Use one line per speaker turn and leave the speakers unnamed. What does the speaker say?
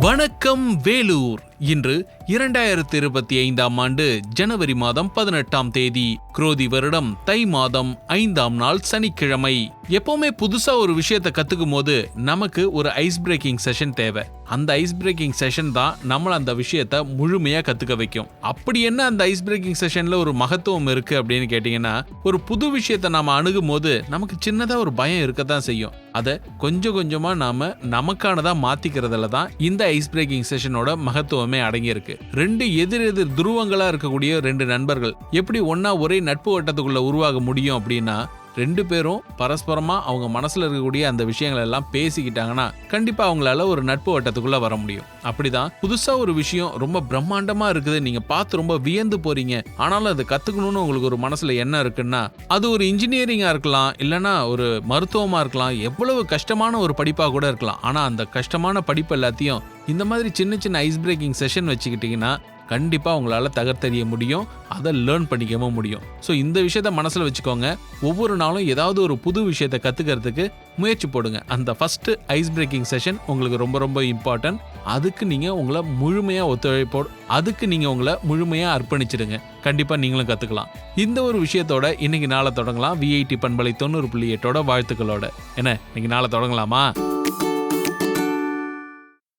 வணக்கம் வேலூர். இன்று 2025ஆம் ஆண்டு ஜனவரி மாதம் 18ஆம் தேதி, குரோதி வருடம் தை மாதம் 5ஆம் நாள் சனிக்கிழமை. எப்பவுமே புதுசா ஒரு விஷயத்தை கத்துக்கும் போது நமக்கு ஒரு ஐஸ் பிரேக்கிங் செஷன் தேவை. அந்த ஐஸ் பிரேக்கிங் செஷன் தான் நம்மள அந்த விஷயத்த முழுமையா கத்துக்க வைக்கும். அப்படி என்ன அந்த ஐஸ் பிரேக்கிங் செஷன்ல ஒரு மகத்துவம் இருக்கு அப்படின்னு கேட்டீங்கன்னா, ஒரு புது விஷயத்தை நாம அணுகும் போது நமக்கு சின்னதா ஒரு பயம் இருக்கத்தான் செய்யும். அதை கொஞ்சம் கொஞ்சமா நாம நமக்கானதா மாத்திக்கிறதுல தான் இந்த ஐஸ் பிரேக்கிங் செஷனோட மகத்துவமே அடங்கியிருக்கு. ரெண்டு எதிர் துருவங்களா இருக்கக்கூடிய ரெண்டு நண்பர்கள் எப்படி ஒன்னா ஒரே நட்பு வட்டத்துக்குள்ள உருவாக முடியும் அப்படின்னா, ரெண்டு பேரும் பரஸ்பரமா அவங்க மனசுல இருக்கக்கூடிய அந்த விஷயங்கள் எல்லாம் பேசிக்கிட்டாங்கன்னா கண்டிப்பா அவங்களால ஒரு நட்பு வட்டத்துக்குள்ள வர முடியும். அப்படிதான் புதுசா ஒரு விஷயம் ரொம்ப பிரம்மாண்டமா இருக்குது, நீங்க பார்த்து ரொம்ப வியந்து போறீங்க, ஆனாலும் அதை கத்துக்கணும்னு உங்களுக்கு ஒரு மனசுல என்ன இருக்குன்னா, அது ஒரு இன்ஜினியரிங்கா இருக்கலாம், இல்லைன்னா ஒரு மருத்துவமா இருக்கலாம், எவ்வளவு கஷ்டமான ஒரு படிப்பா கூட இருக்கலாம். ஆனா அந்த கஷ்டமான படிப்பு எல்லாத்தையும் இந்த மாதிரி சின்ன சின்ன ஐஸ் பிரேக்கிங் செஷன் வச்சுக்கிட்டீங்கன்னா கண்டிப்பா உங்களால தகர்த்தெறிய முடியும், அதை லேர்ன் பண்ணிக்கவும் முடியும். ஸோ இந்த விஷயத்த மனசுல வச்சுக்கோங்க. ஒவ்வொரு நாளும் ஏதாவது ஒரு புது விஷயத்தை கத்துக்கிறதுக்கு முயற்சி போடுங்க. அந்த ஃபர்ஸ்ட் ஐஸ் பிரேக்கிங் செஷன் உங்களுக்கு ரொம்ப ரொம்ப இம்பார்ட்டன்ட். அதுக்கு நீங்க உங்களை முழுமையா அர்ப்பணிச்சிடுங்க. கண்டிப்பா நீங்களும் கத்துக்கலாம். இந்த ஒரு விஷயத்தோட இன்னைக்கு நாளை தொடங்கலாம். விஐடி பண்பலை 90.8 வாழ்த்துக்களோட. என்ன இன்னைக்கு நாளை தொடங்கலாமா?